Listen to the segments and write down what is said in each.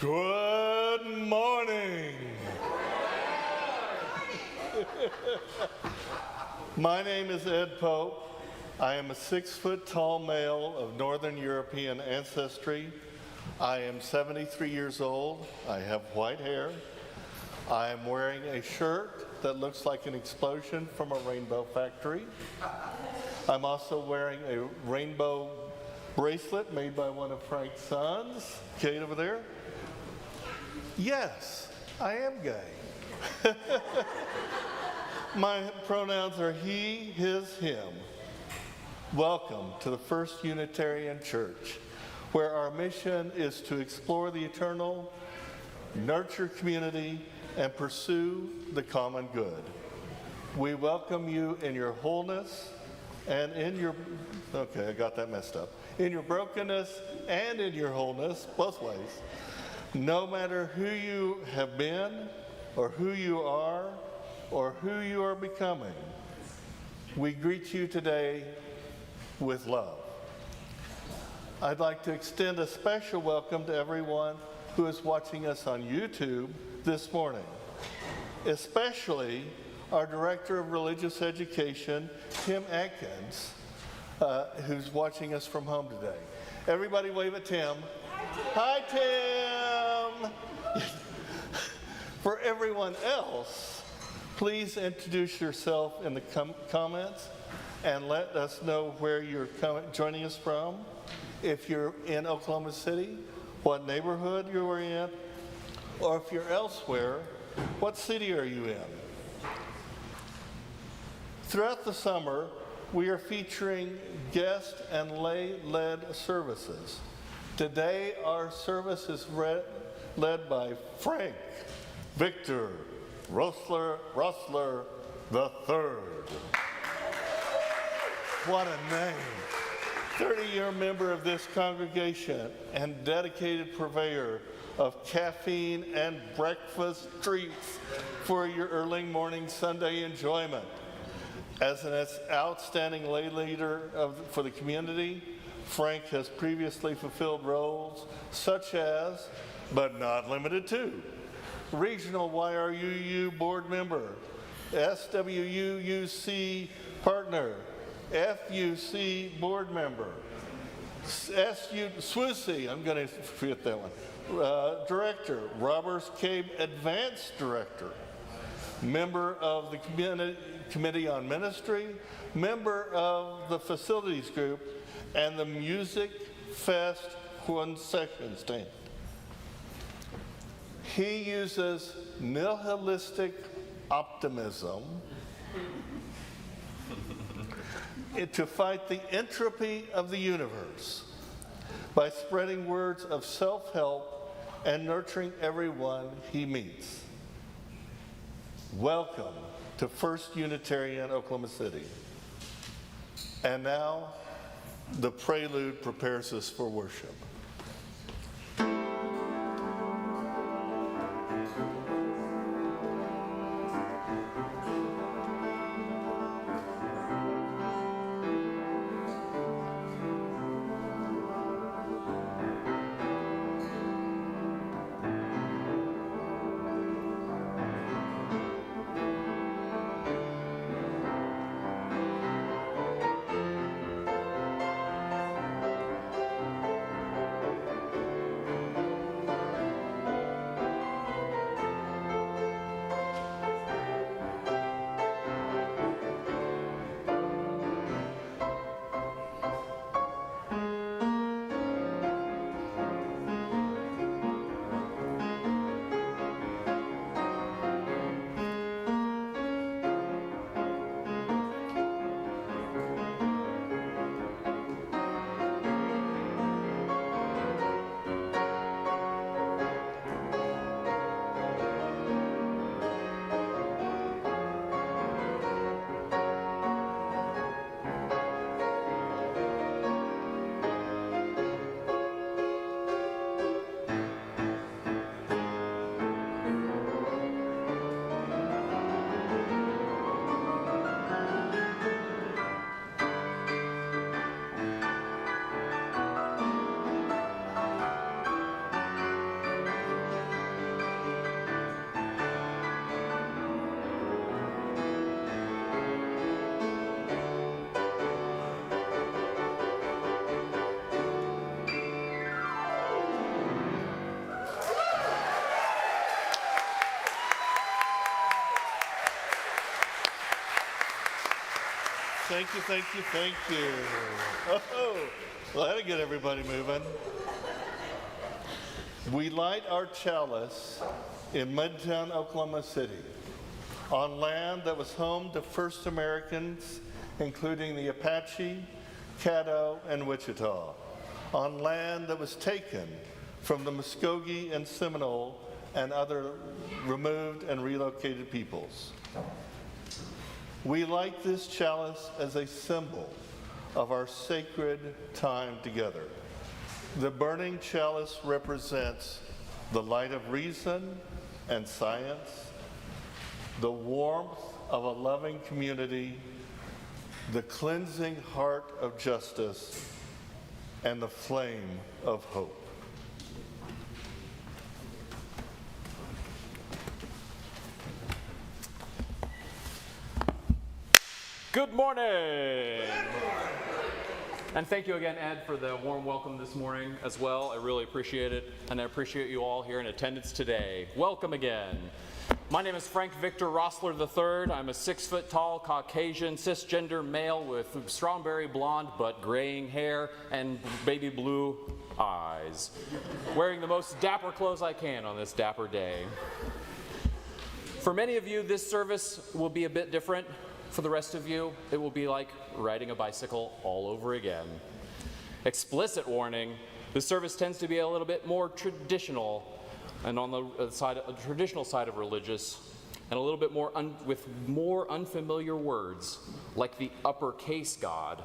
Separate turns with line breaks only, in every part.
Good morning. My name is Ed Pope. I am a 6-foot-tall male of Northern European ancestry. I am 73 years old. I have white hair. I am wearing a shirt that looks like an explosion from a rainbow factory. I'm also wearing a rainbow bracelet made by one of Frank's sons. Kate over there. Yes, I am gay. My pronouns are he, his, him. Welcome to the First Unitarian Church, where our mission is to explore the eternal, nurture community, and pursue the common good. We welcome you in your wholeness and in your, okay, I got that messed up, in your brokenness and in your wholeness, both ways. No matter who you have been, or who you are, or who you are becoming, we greet you today with love. I'd like to extend a special welcome to everyone who is watching us on YouTube this morning, especially our Director of Religious Education, Tim Atkins, who's watching us from home today. Everybody wave at Tim. Hi, Tim! For everyone else, please introduce yourself in the comments and let us know where you're joining us from. If you're in Oklahoma City, what neighborhood you are in, or if you're elsewhere, what city are you in? Throughout the summer, we are featuring guest and lay-led services. Today, our service is led by Frank Victor Rossler III. What a name. 30-year member of this congregation and dedicated purveyor of caffeine and breakfast treats for your early morning Sunday enjoyment. As an outstanding lay leader for the community, Frank has previously fulfilled roles such as, but not limited to, Regional YRUU Board Member, SWUUC Partner, FUC Board Member, SWUC, I'm going to forget that one, Director, Robbers Cave Advanced Director, member of the Committee on Ministry, member of the Facilities Group, and the Music Fest concession stand. He uses nihilistic optimism to fight the entropy of the universe by spreading words of self-help and nurturing everyone he meets. Welcome to First Unitarian Oklahoma City. And now, the prelude prepares us for worship. thank you, thank you, thank you. Oh, well, that'll get everybody moving. We light our chalice in Midtown, Oklahoma City, on land that was home to first Americans, including the Apache, Caddo, and Wichita, on land that was taken from the Muskogee and Seminole and other removed and relocated peoples. We light this chalice as a symbol of our sacred time together. The burning chalice represents the light of reason and science, the warmth of a loving community, the cleansing heart of justice, and the flame of hope.
Good morning. And thank you again, Ed, for the warm welcome this morning as well. I really appreciate it, and I appreciate you all here in attendance today. Welcome again. My name is Frank Victor Rossler III. I'm a 6-foot-tall Caucasian cisgender male with strawberry blonde but graying hair and baby blue eyes, wearing the most dapper clothes I can on this dapper day. For many of you, this service will be a bit different. For the rest of you, it will be like riding a bicycle all over again. Explicit warning, the service tends to be a little bit more traditional and on the traditional side of religious, and a little bit more with more unfamiliar words like the uppercase God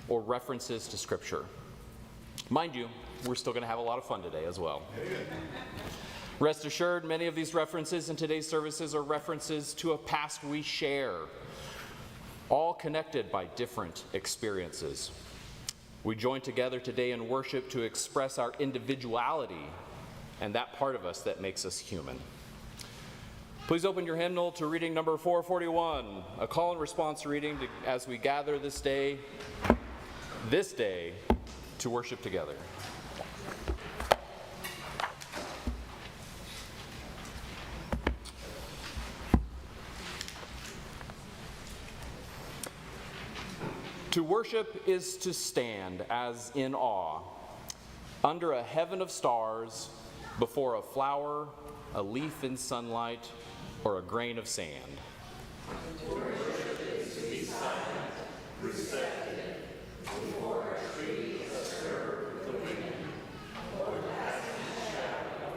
or references to Scripture. Mind you, we're still going to have a lot of fun today as well. Rest assured, many of these references in today's services are references to a past we share, all connected by different experiences. We join together today in worship to express our individuality and that part of us that makes us human. Please open your hymnal to reading number 441, a call and response reading as we gather this day to worship together. To worship is to stand as in awe, under a heaven of stars, before a flower, a leaf in sunlight, or a grain of sand. To worship is to be silent, receptive, before a tree obscure the wind, or the passing shadow.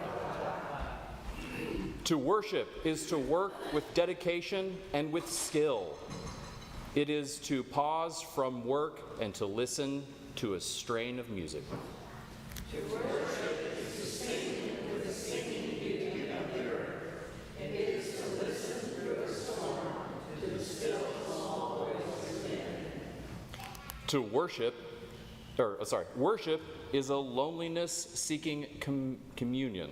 To worship is to work with dedication and with skill. It is to pause from work and to listen to a strain of music. To worship is to sing with the singing beauty of the earth. It is to listen through a storm to the still small voice within. Worship is a loneliness-seeking communion.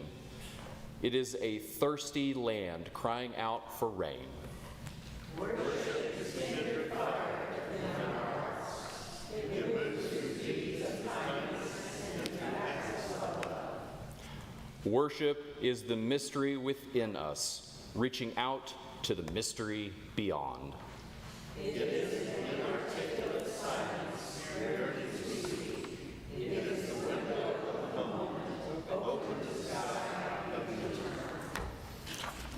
It is a thirsty land crying out for rain. Worship is tender fire within our hearts. It moves through deeds of kindness and through acts of love. Worship is the mystery within us, reaching out to the mystery beyond. It is an inarticulate silence yearning to speak. It is the window of the moment, open to the sky of the eternal.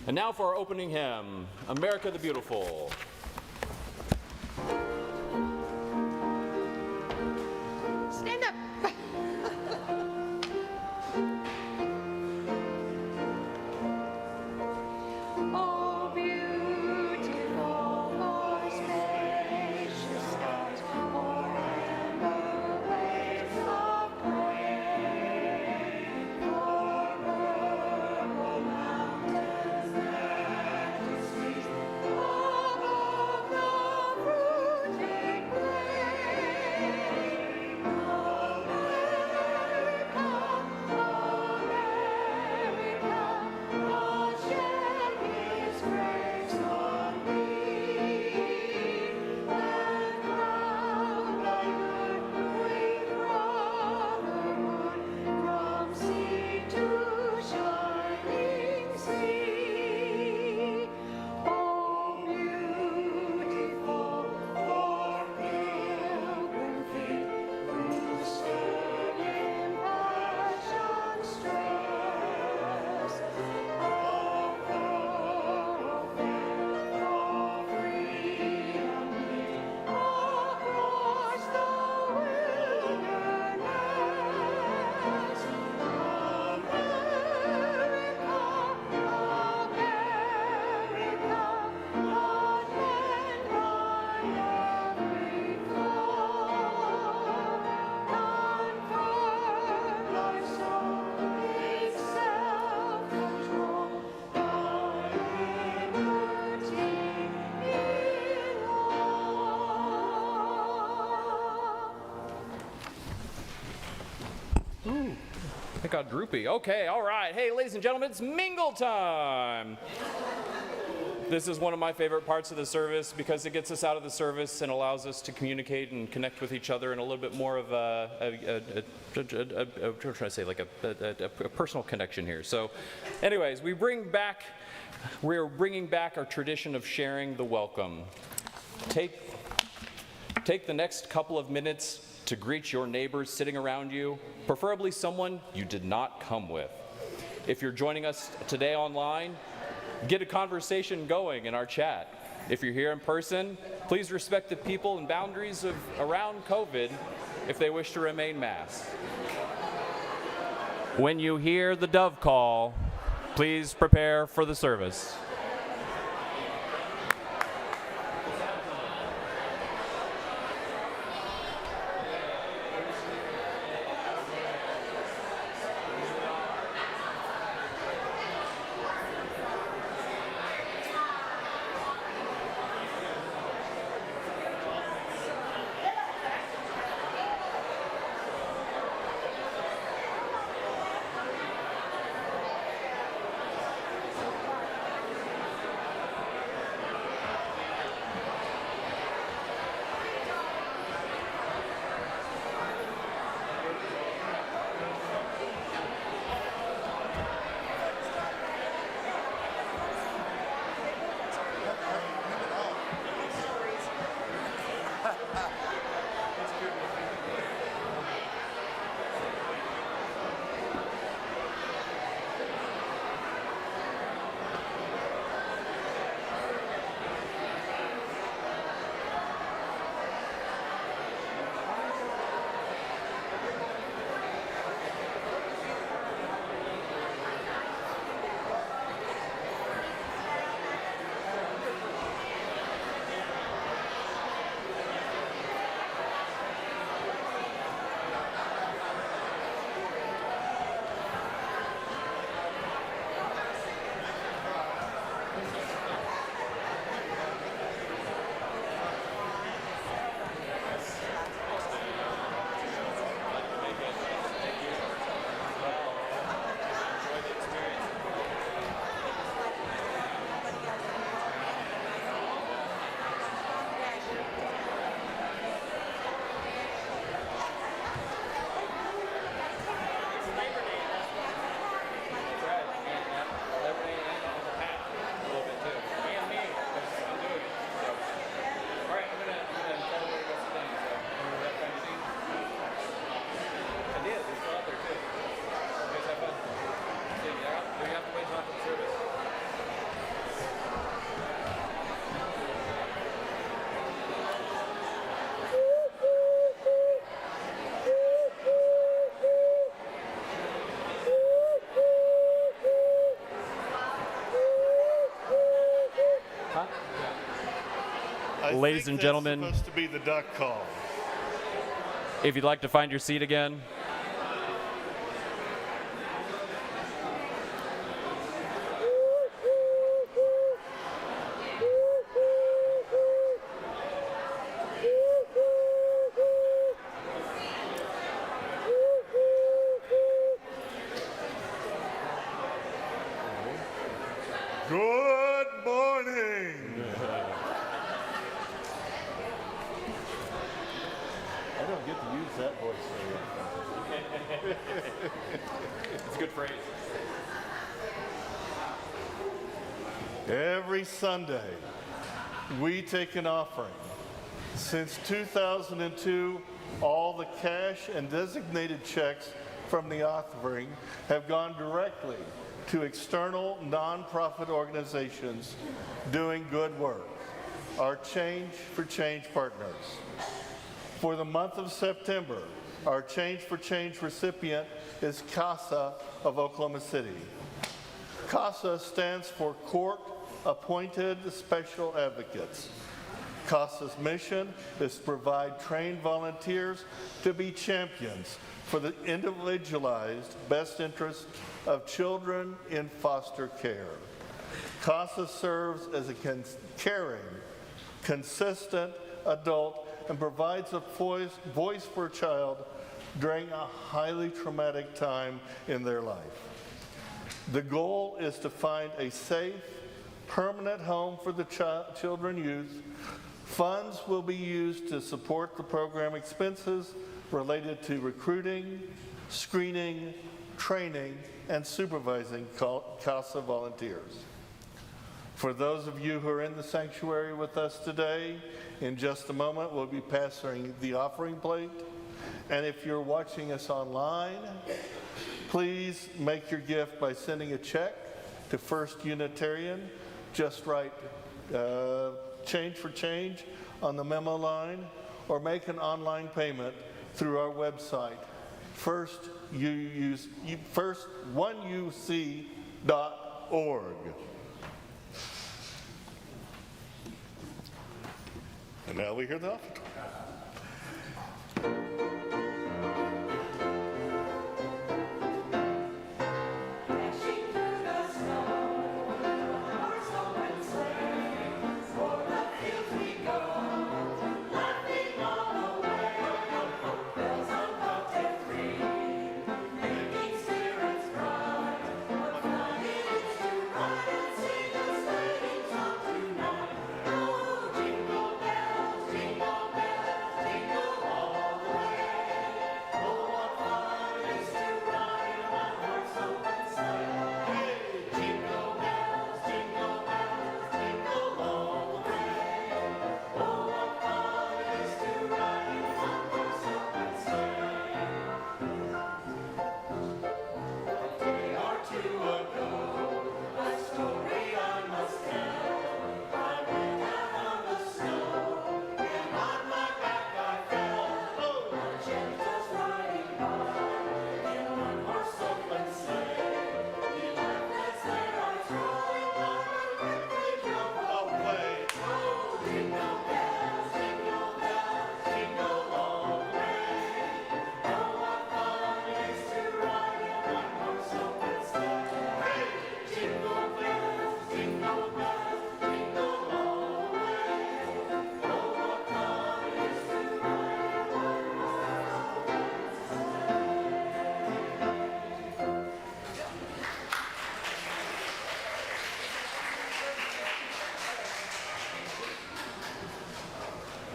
And now for our opening hymn, America the Beautiful.
Stand up. Oh, beautiful, more spacious skies, o'er rainbow waves of gray, o'er purple mountains, majesties, above
It got droopy. Okay, all right. Hey, ladies and gentlemen, it's mingle time. This is one of my favorite parts of the service because it gets us out of the service and allows us to communicate and connect with each other in a little bit more of a personal connection here. So anyways, we're bringing back our tradition of sharing the welcome. Take the next couple of minutes to greet your neighbors sitting around you, preferably someone you did not come with. If you're joining us today online, get a conversation going in our chat. If you're here in person, please respect the people and boundaries around COVID if they wish to remain masked. When you hear the dove call, please prepare for the service. Ladies and gentlemen,
supposed to be the duck call.
if you'd like to find your seat again.
Good morning. I don't get to use that voice very often.
It's a good phrase.
Every Sunday, we take an offering. Since 2002, all the cash and designated checks from the offering have gone directly to external nonprofit organizations doing good work, our Change for Change partners. For the month of September, our Change for Change recipient is CASA of Oklahoma City. CASA stands for Court Appointed Special Advocates. CASA's mission is to provide trained volunteers to be champions for the individualized best interest of children in foster care. CASA serves as a caring, consistent adult and provides a voice for a child during a highly traumatic time in their life. The goal is to find a safe, permanent home for the children and youth. Funds will be used to support the program expenses related to recruiting, screening, training, and supervising CASA volunteers. For those of you who are in the sanctuary with us today, in just a moment we'll be passing the offering plate. And if you're watching us online, please make your gift by sending a check to First Unitarian. Just write change for change on the memo line, or make an online payment through our website, first1uc.org. And now we hear the offertory.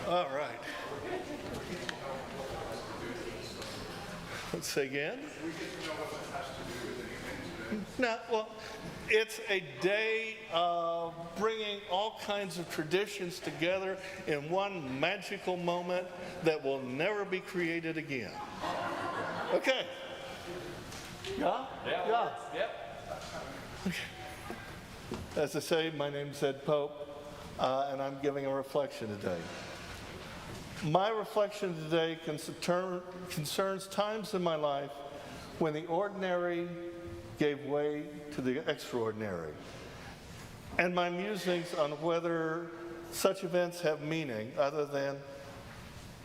All right. Let's say again. No, well, it's a day of bringing all kinds of traditions together in one magical moment that will never be created again. Okay. Yeah? Yeah.
Yep.
Okay. As I say, my name's Ed Pope, and I'm giving a reflection today. My reflection today concerns times in my life when the ordinary gave way to the extraordinary, and my musings on whether such events have meaning other than,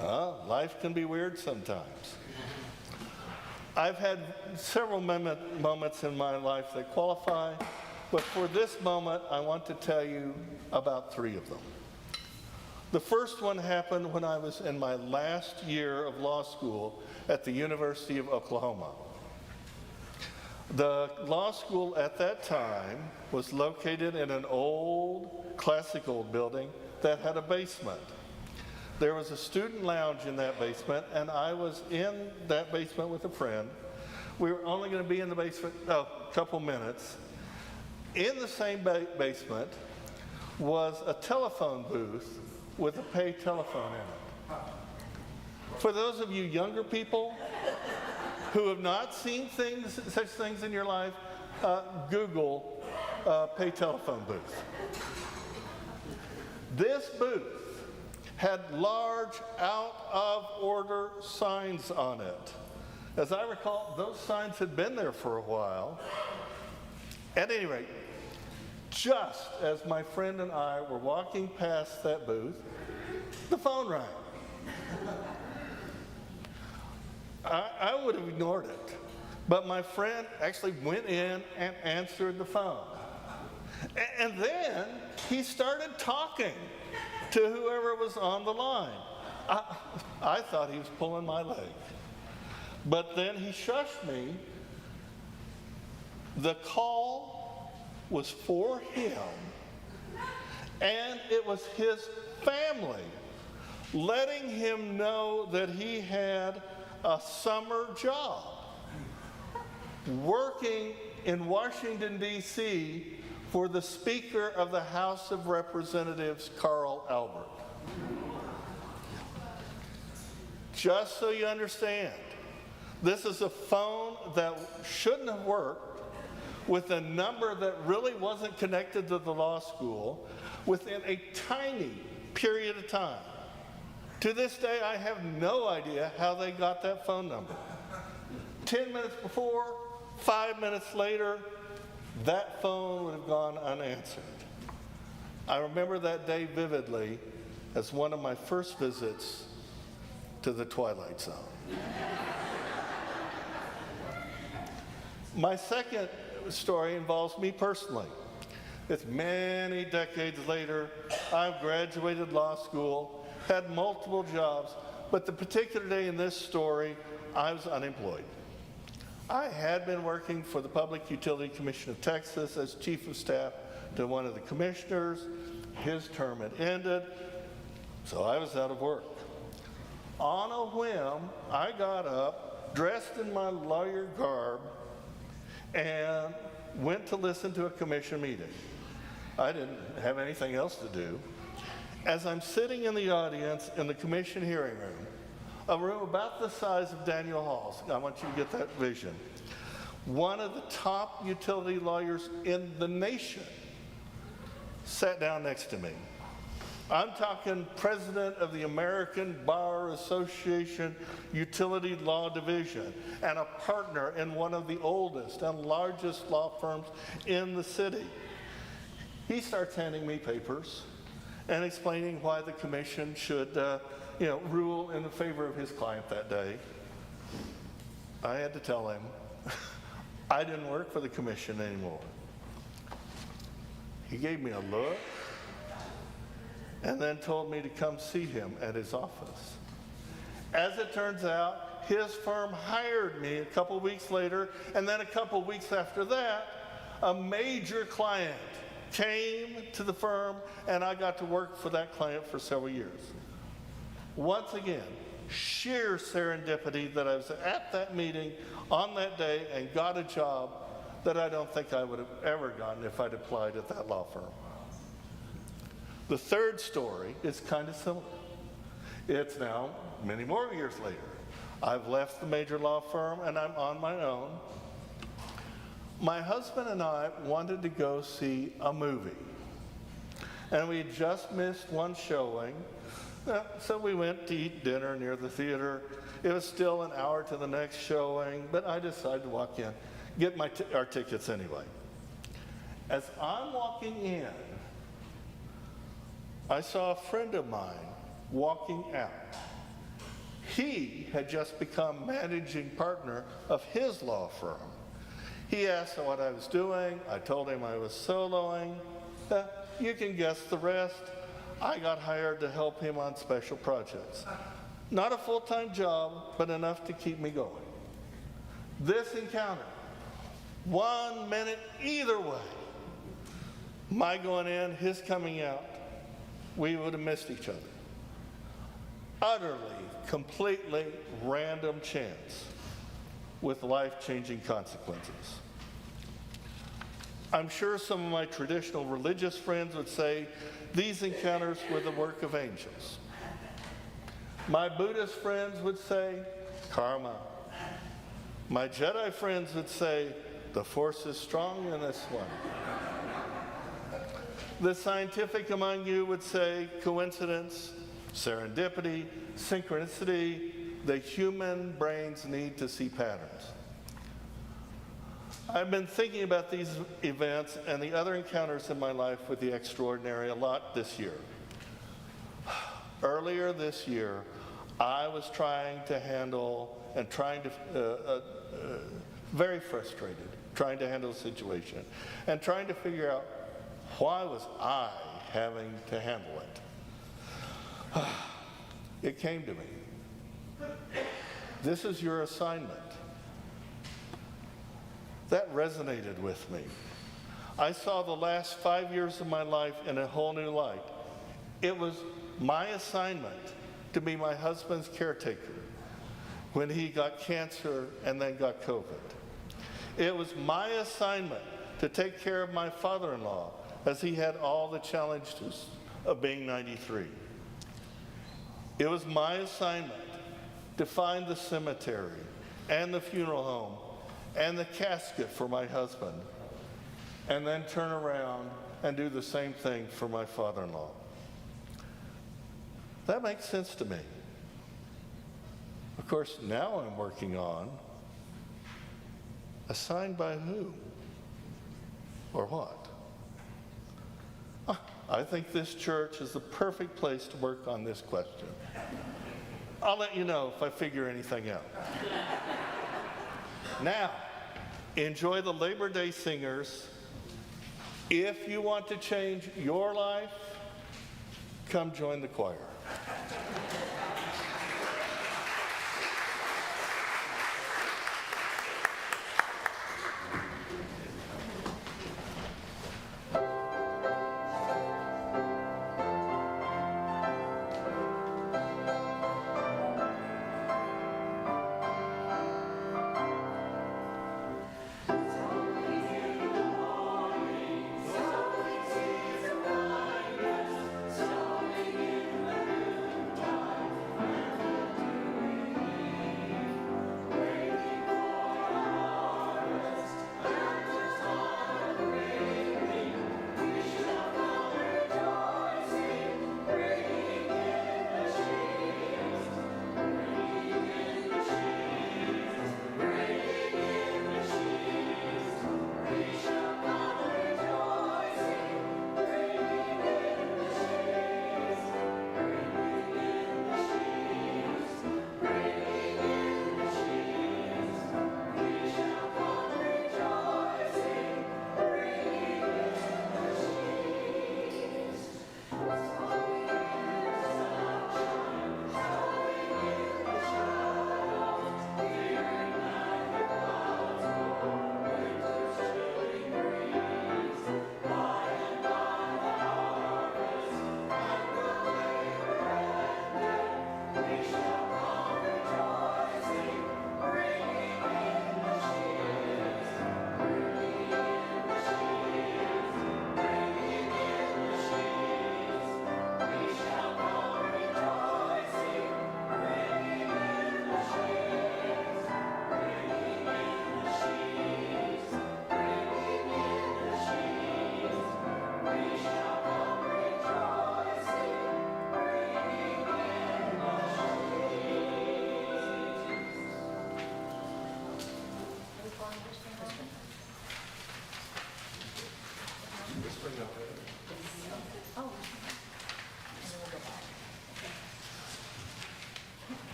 life can be weird sometimes. I've had several moments in my life that qualify, but for this moment, I want to tell you about 3 of them. The first one happened when I was in my last year of law school at the University of Oklahoma. The law school at that time was located in an old, classical building that had a basement. There was a student lounge in that basement, and I was in that basement with a friend. We were only going to be in the basement a couple minutes. In the same basement was a telephone booth with a pay telephone in it. For those of you younger people who have not seen such things in your life, Google pay telephone booth. This booth had large out of order signs on it. As I recall, those signs had been there for a while. At any rate, just as my friend and I were walking past that booth, the phone rang. I would have ignored it, but my friend actually went in and answered the phone. And then he started talking to whoever was on the line. I thought he was pulling my leg. But then he shushed me. The call was for him, and it was his family letting him know that he had a summer job working in Washington, D.C. for the Speaker of the House of Representatives, Carl Albert. Just so you understand, this is a phone that shouldn't have worked with a number that really wasn't connected to the law school within a tiny period of time. To this day, I have no idea how they got that phone number. 10 minutes before, 5 minutes later, that phone would have gone unanswered. I remember that day vividly as one of my first visits to the Twilight Zone. My second story involves me personally. It's many decades later. I've graduated law school, had multiple jobs, but the particular day in this story, I was unemployed. I had been working for the Public Utility Commission of Texas as chief of staff to one of the commissioners. His term had ended, so I was out of work. On a whim, I got up, dressed in my lawyer garb, and went to listen to a commission meeting. I didn't have anything else to do. As I'm sitting in the audience in the commission hearing room, a room about the size of Daniel Hall's, I want you to get that vision, one of the top utility lawyers in the nation sat down next to me. I'm talking president of the American Bar Association Utility Law Division and a partner in one of the oldest and largest law firms in the city. He starts handing me papers and explaining why the commission should rule in favor of his client that day. I had to tell him I didn't work for the commission anymore. He gave me a look and then told me to come see him at his office. As it turns out, his firm hired me a couple weeks later, and then a couple weeks after that, a major client came to the firm, and I got to work for that client for several years. Once again, sheer serendipity that I was at that meeting on that day and got a job that I don't think I would have ever gotten if I'd applied at that law firm. The third story is kind of similar. It's now many more years later. I've left the major law firm and I'm on my own. My husband and I wanted to go see a movie. And we had just missed one showing. So we went to eat dinner near the theater. It was still an hour to the next showing, but I decided to walk in, get our tickets anyway. As I'm walking in, I saw a friend of mine walking out. He had just become managing partner of his law firm. He asked what I was doing. I told him I was soloing. You can guess the rest. I got hired to help him on special projects. Not a full-time job, but enough to keep me going. This encounter, 1 minute either way, my going in, his coming out, we would have missed each other. Utterly, completely random chance with life-changing consequences. I'm sure some of my traditional religious friends would say these encounters were the work of angels. My Buddhist friends would say karma. My Jedi friends would say the force is strong in this one. The scientific among you would say coincidence, serendipity, synchronicity. The human brain's need to see patterns. I've been thinking about these events and the other encounters in my life with the extraordinary a lot this year. Earlier this year, I was very frustrated, trying to handle the situation and trying to figure out why was I having to handle it. It came to me. This is your assignment. That resonated with me. I saw the last 5 years of my life in a whole new light. It was my assignment to be my husband's caretaker when he got cancer and then got COVID. It was my assignment to take care of my father-in-law as he had all the challenges of being 93. It was my assignment to find the cemetery and the funeral home and the casket for my husband, and then turn around and do the same thing for my father-in-law. That makes sense to me. Of course, now I'm working on assigned by who or what? I think this church is the perfect place to work on this question. I'll let you know if I figure anything out. Now, enjoy the Labor Day singers. If you want to change your life, come join the choir.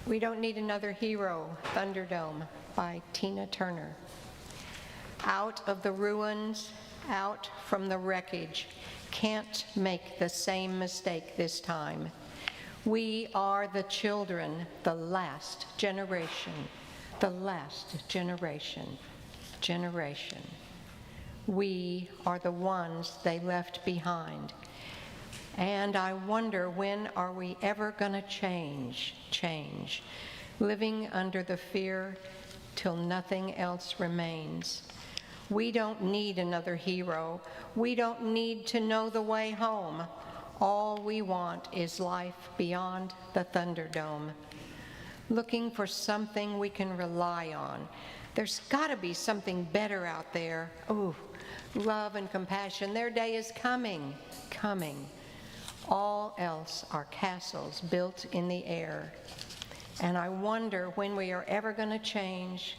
We Don't Need Another Hero, Thunderdome by Tina Turner. Out of the ruins, out from the wreckage, can't make the same mistake this time. We are the children, the last generation, the last generation. We are the ones they left behind. And I wonder, when are we ever gonna change? Living under the fear till nothing else remains. We don't need another hero. We don't need to know the way home. All we want is life beyond the Thunderdome. Looking for something we can rely on. There's gotta be something better out there. Ooh, love and compassion. Their day is coming. All else are castles built in the air. And I wonder when we are ever going to change.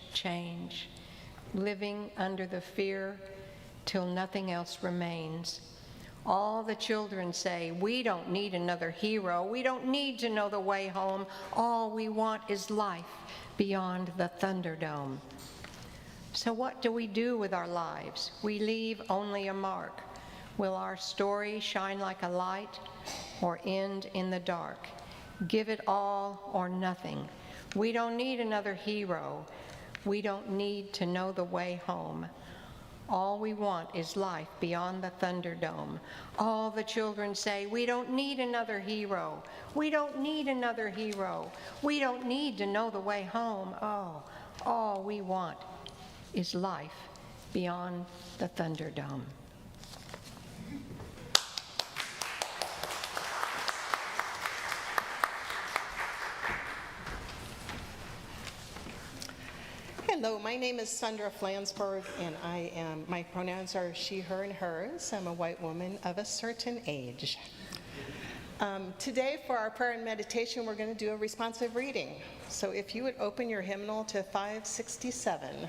Living under the fear till nothing else remains. All the children say, we don't need another hero. We don't need to know the way home. All we want is life beyond the Thunderdome. So what do we do with our lives? We leave only a mark. Will our story shine like a light or end in the dark? Give it all or nothing. We don't need another hero. We don't need to know the way home. All we want is life beyond the Thunderdome. All the children say, we don't need another hero. We don't need another hero. We don't need to know the way home. Oh, all we want is life beyond the Thunderdome.
Hello, my name is Sandra Flansburgh, and my pronouns are she, her, and hers. I'm a white woman of a certain age. Today, for our prayer and meditation, we're going to do a responsive reading. So if you would open your hymnal to 567,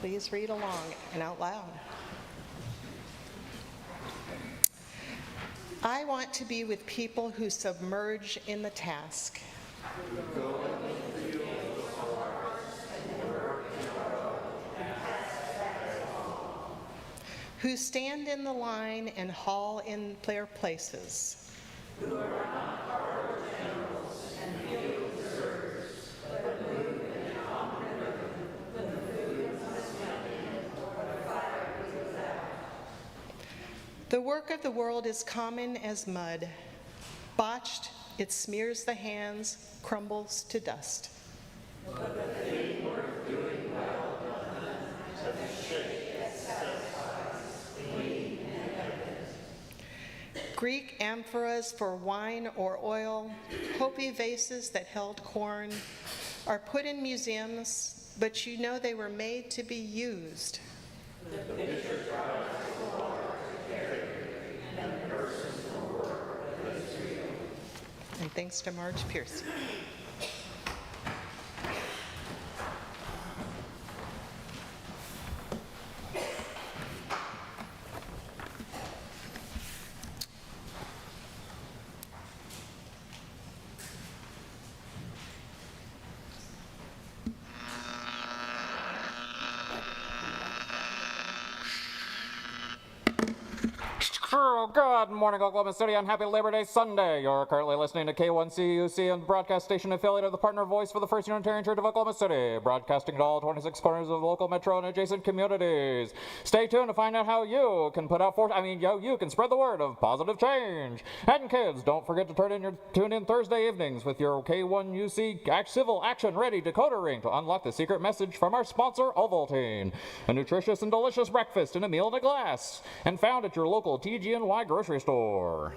please read along and out loud. I want to be with people who submerge in the task. Who stand in the line and haul in their places. Who are not our generals and field deserters, but move in a common rhythm, when the food must come in or the fire goes out. The work of the world is common as mud. Botched, it smears the hands, crumbles to dust. But the thing worth doing well done, to shake that satisfies, clean and evident. Greek amphoras for wine or oil, Hopi vases that held corn, are put in museums, but you know they were made to be used. The picture tries so hard to carry, and the person will work that is real. And thanks to Marge Piercy.
Good morning, Oklahoma City, and happy Labor Day Sunday. You're currently listening to K1CUC and broadcast station affiliate of the partner voice for the First Unitarian Church of Oklahoma City, broadcasting to all 26 corners of the local metro and adjacent communities. Stay tuned to find out how you can you can spread the word of positive change. And kids, don't forget to tune in Thursday evenings with your K1UC Civil Action Ready decoder ring to unlock the secret message from our sponsor, Ovaltine, a nutritious and delicious breakfast in a meal in a glass, and found at your local TG&Y grocery store.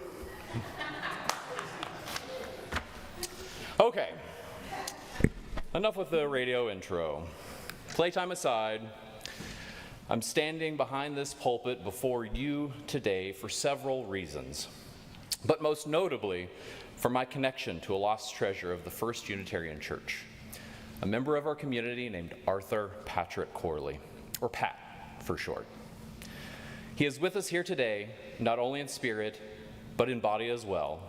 Okay, enough with the radio intro. Playtime aside, I'm standing behind this pulpit before you today for several reasons, but most notably for my connection to a lost treasure of the First Unitarian Church, a member of our community named Arthur Partrick Corley, or Pat for short. He is with us here today, not only in spirit, but in body as well.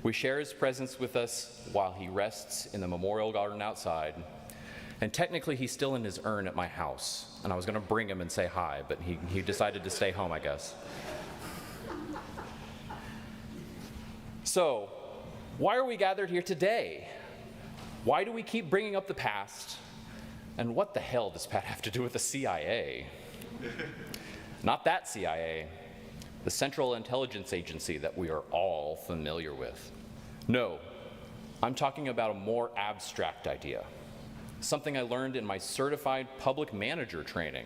We share his presence with us while he rests in the memorial garden outside. And technically, he's still in his urn at my house. And I was going to bring him and say hi, but he decided to stay home, I guess. So, why are we gathered here today? Why do we keep bringing up the past? And what the hell does Pat have to do with the CIA? Not that CIA, the Central Intelligence Agency that we are all familiar with. No, I'm talking about a more abstract idea, something I learned in my certified public manager training,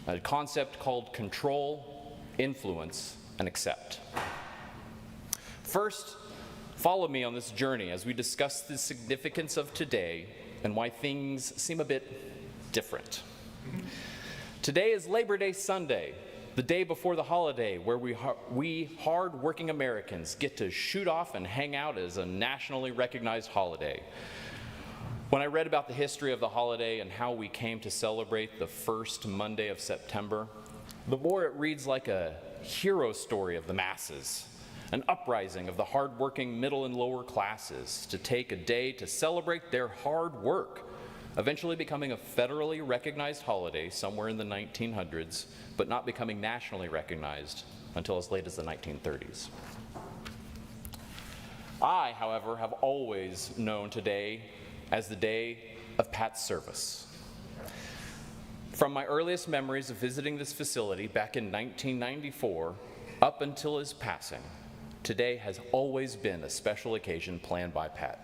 a concept called control, influence, and accept. First, follow me on this journey as we discuss the significance of today and why things seem a bit different. Today is Labor Day Sunday, the day before the holiday where we hard-working Americans get to shoot off and hang out as a nationally recognized holiday. When I read about the history of the holiday and how we came to celebrate the first Monday of September, the more it reads like a hero story of the masses, an uprising of the hard-working middle and lower classes to take a day to celebrate their hard work, eventually becoming a federally recognized holiday somewhere in the 1900s, but not becoming nationally recognized until as late as the 1930s. I, however, have always known today as the day of Pat's service. From my earliest memories of visiting this facility back in 1994 up until his passing, today has always been a special occasion planned by Pat,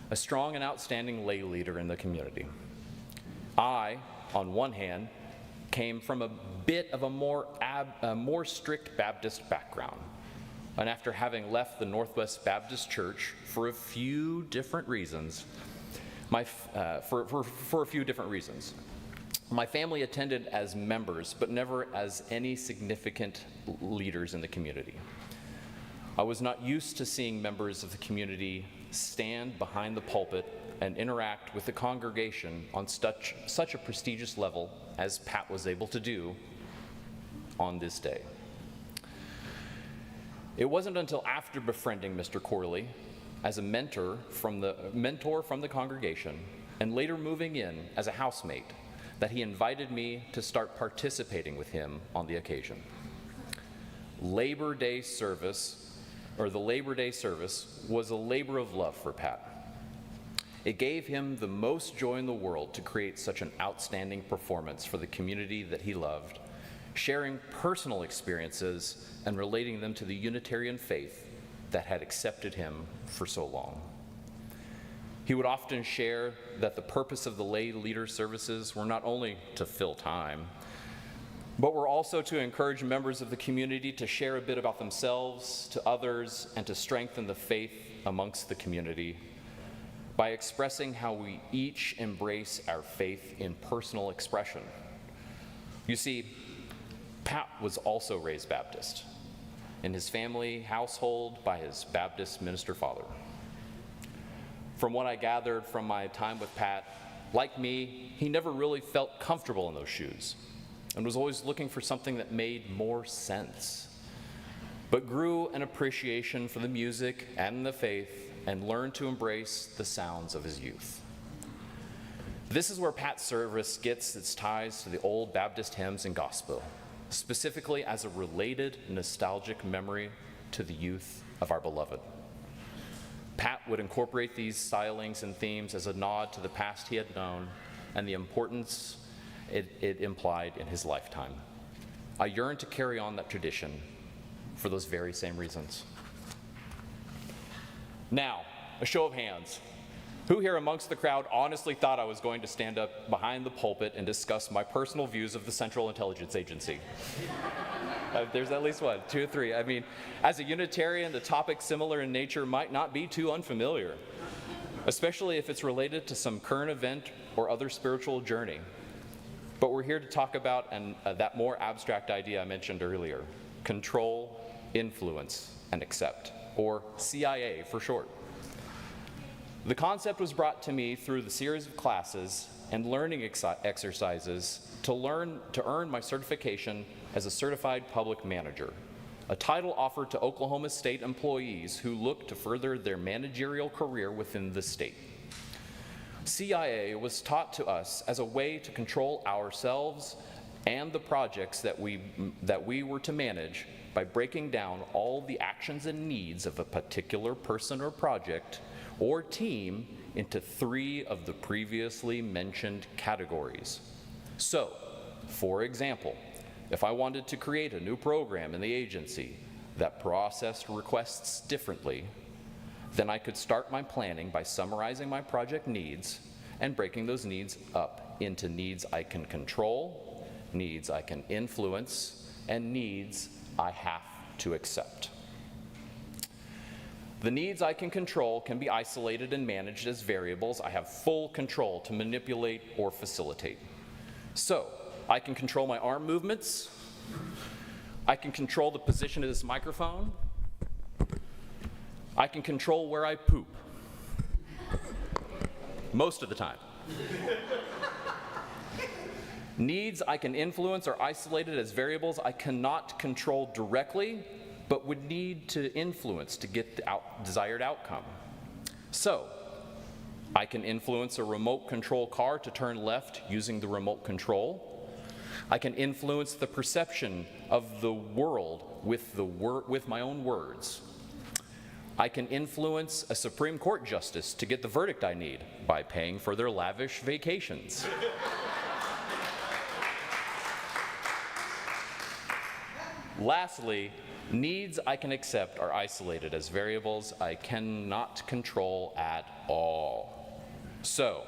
a strong and outstanding lay leader in the community. I, on one hand, came from a bit of a more strict Baptist background, and after having left the Northwest Baptist Church for a few different reasons, my family attended as members, but never as any significant leaders in the community. I was not used to seeing members of the community stand behind the pulpit and interact with the congregation on such a prestigious level as Pat was able to do on this day. It wasn't until after befriending Mr. Corley as a mentor from the congregation and later moving in as a housemate that he invited me to start participating with him on the occasion. The Labor Day service was a labor of love for Pat. It gave him the most joy in the world to create such an outstanding performance for the community that he loved, sharing personal experiences and relating them to the Unitarian faith that had accepted him for so long. He would often share that the purpose of the lay leader services were not only to fill time, but were also to encourage members of the community to share a bit about themselves to others and to strengthen the faith amongst the community by expressing how we each embrace our faith in personal expression. You see, Pat was also raised Baptist in his family household by his Baptist minister father. From what I gathered from my time with Pat, like me, he never really felt comfortable in those shoes and was always looking for something that made more sense, but grew an appreciation for the music and the faith and learned to embrace the sounds of his youth. This is where Pat's service gets its ties to the old Baptist hymns and gospel, specifically as a related nostalgic memory to the youth of our beloved. Pat would incorporate these stylings and themes as a nod to the past he had known and the importance it implied in his lifetime. I yearn to carry on that tradition for those very same reasons. Now, a show of hands. Who here amongst the crowd honestly thought I was going to stand up behind the pulpit and discuss my personal views of the Central Intelligence Agency? There's at least one, two or three. I mean, as a Unitarian, the topic similar in nature might not be too unfamiliar, especially if it's related to some current event or other spiritual journey. But we're here to talk about that more abstract idea I mentioned earlier: control, influence, and accept, or CIA for short. The concept was brought to me through the series of classes and learning exercises to earn my certification as a certified public manager, a title offered to Oklahoma State employees who look to further their managerial career within the state. CIA was taught to us as a way to control ourselves and the projects that we were to manage by breaking down all the actions and needs of a particular person or project or team into 3 of the previously mentioned categories. So, for example, if I wanted to create a new program in the agency that processed requests differently, then I could start my planning by summarizing my project needs and breaking those needs up into needs I can control, needs I can influence, and needs I have to accept. The needs I can control can be isolated and managed as variables I have full control to manipulate or facilitate. So, I can control my arm movements, I can control the position of this microphone, I can control where I poop. Most of the time. Needs I can influence are isolated as variables I cannot control directly, but would need to influence to get the desired outcome. So, I can influence a remote control car to turn left using the remote control. I can influence the perception of the world with my own words. I can influence a Supreme Court justice to get the verdict I need by paying for their lavish vacations. Lastly, needs I can accept are isolated as variables I cannot control at all. So,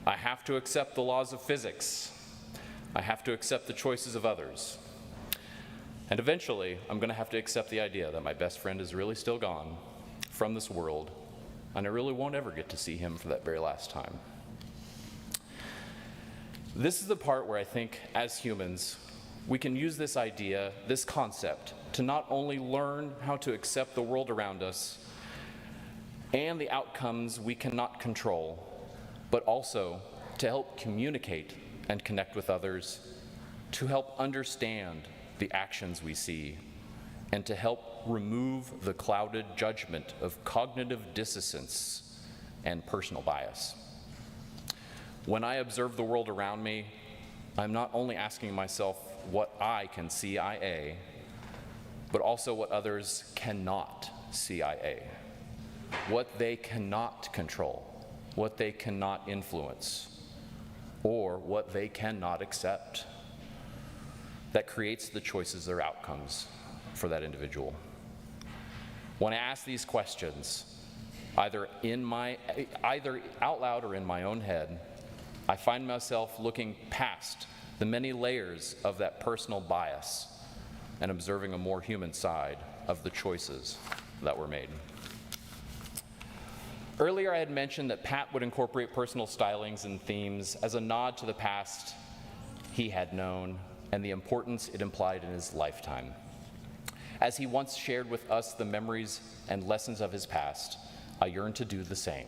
I have to accept the laws of physics. I have to accept the choices of others. And eventually, I'm going to have to accept the idea that my best friend is really still gone from this world, and I really won't ever get to see him for that very last time. This is the part where I think, as humans, we can use this idea, this concept, to not only learn how to accept the world around us and the outcomes we cannot control, but also to help communicate and connect with others, to help understand the actions we see, and to help remove the clouded judgment of cognitive dissonance and personal bias. When I observe the world around me, I'm not only asking myself what I can CIA, but also what others cannot CIA, what they cannot control, what they cannot influence, or what they cannot accept. That creates the choices or outcomes for that individual. When I ask these questions, either out loud or in my own head, I find myself looking past the many layers of that personal bias and observing a more human side of the choices that were made. Earlier I had mentioned that Pat would incorporate personal stylings and themes as a nod to the past he had known and the importance it implied in his lifetime. As he once shared with us the memories and lessons of his past, I yearn to do the same.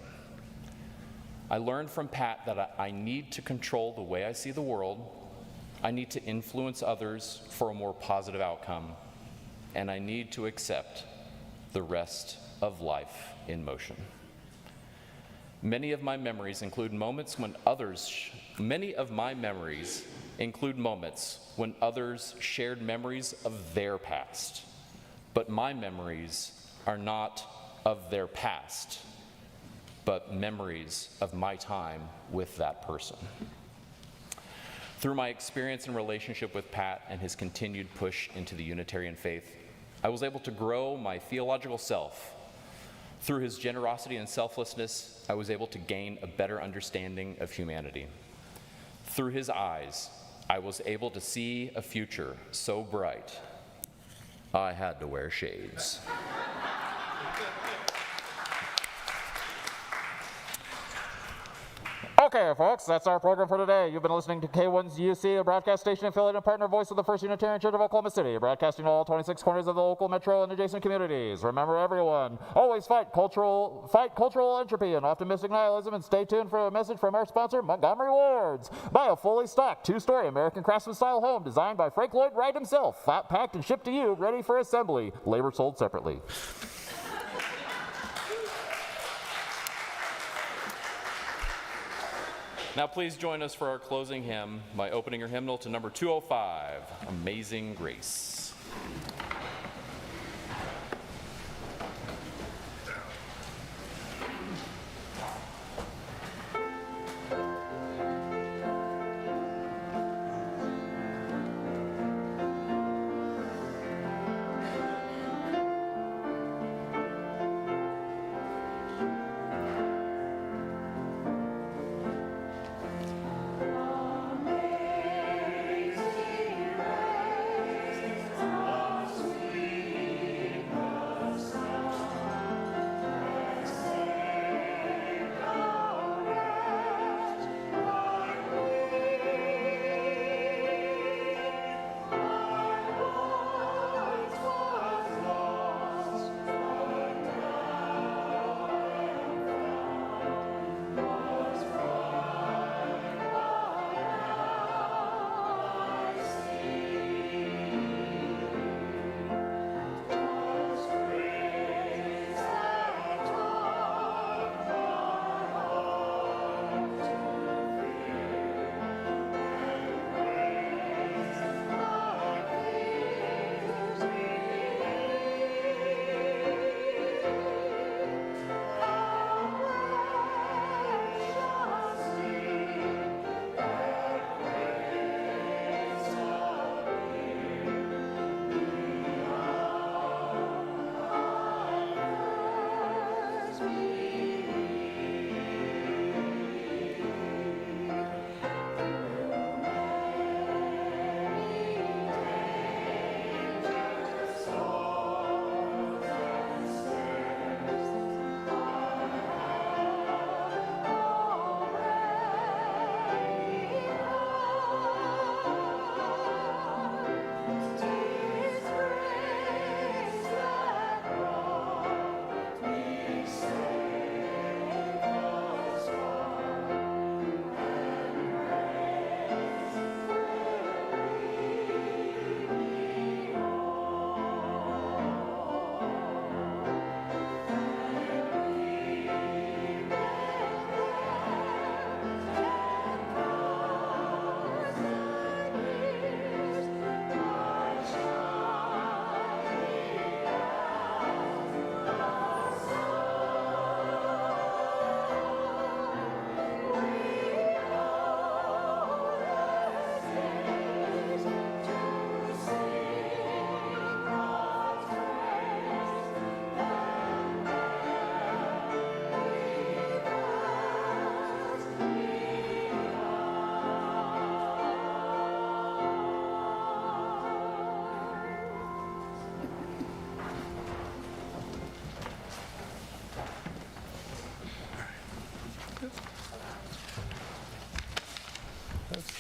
I learned from Pat that I need to control the way I see the world, I need to influence others for a more positive outcome, and I need to accept the rest of life in motion. Many of my memories include moments when others shared memories of their past, but my memories are not of their past, but memories of my time with that person. Through my experience and relationship with Pat and his continued push into the Unitarian faith, I was able to grow my theological self. Through his generosity and selflessness, I was able to gain a better understanding of humanity. Through his eyes, I was able to see a future so bright, I had to wear shades.
Okay, folks, that's our program for today. You've been listening to K1's UC, a broadcast station affiliate and partner voice of the First Unitarian Church of Oklahoma City, broadcasting to all 26 corners of the local metro and adjacent communities. Remember, everyone, always fight cultural entropy and optimistic nihilism, and stay tuned for a message from our sponsor, Montgomery Ward's. Buy a fully stocked, two-story American craftsman-style home designed by Frank Lloyd Wright himself, flat packed and shipped to you, ready for assembly. Labor sold separately.
Now please join us for our closing hymn by opening your hymnal to number 205, Amazing Grace.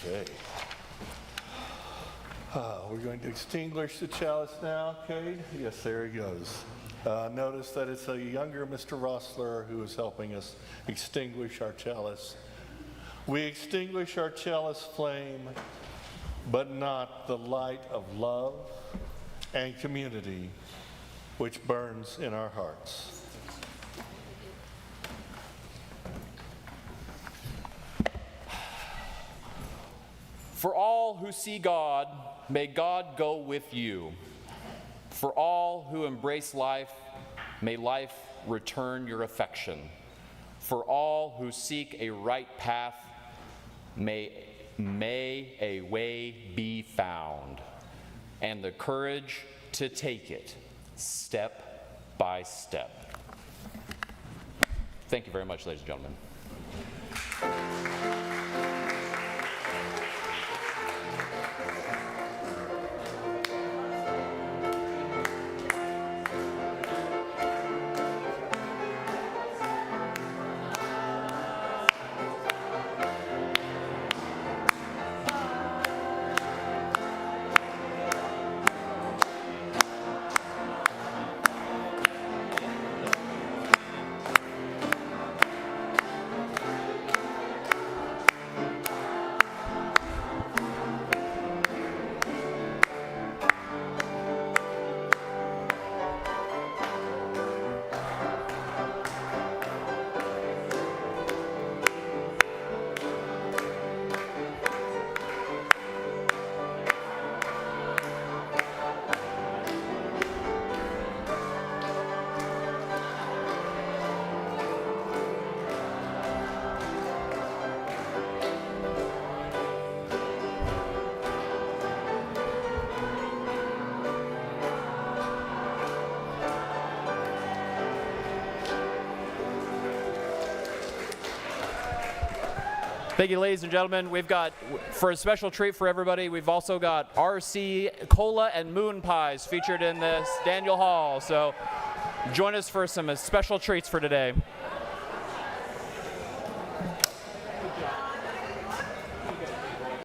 Okay. We're going to extinguish the chalice now, Cade. Yes, there he goes. Notice that it's a younger Mr. Rossler who is helping us extinguish our chalice. We extinguish our chalice flame, but not the light of love and community which burns in our hearts.
For all who see God, may God go with you. For all who embrace life, may life return your affection. For all who seek a right path, may a way be found, and the courage to take it step by step. Thank you very much, ladies and gentlemen.
Thank you, ladies and gentlemen. We've got, for a special treat for everybody, we've also got RC Cola and Moon Pies featured in this Daniel Hall. So join us for some special treats for today.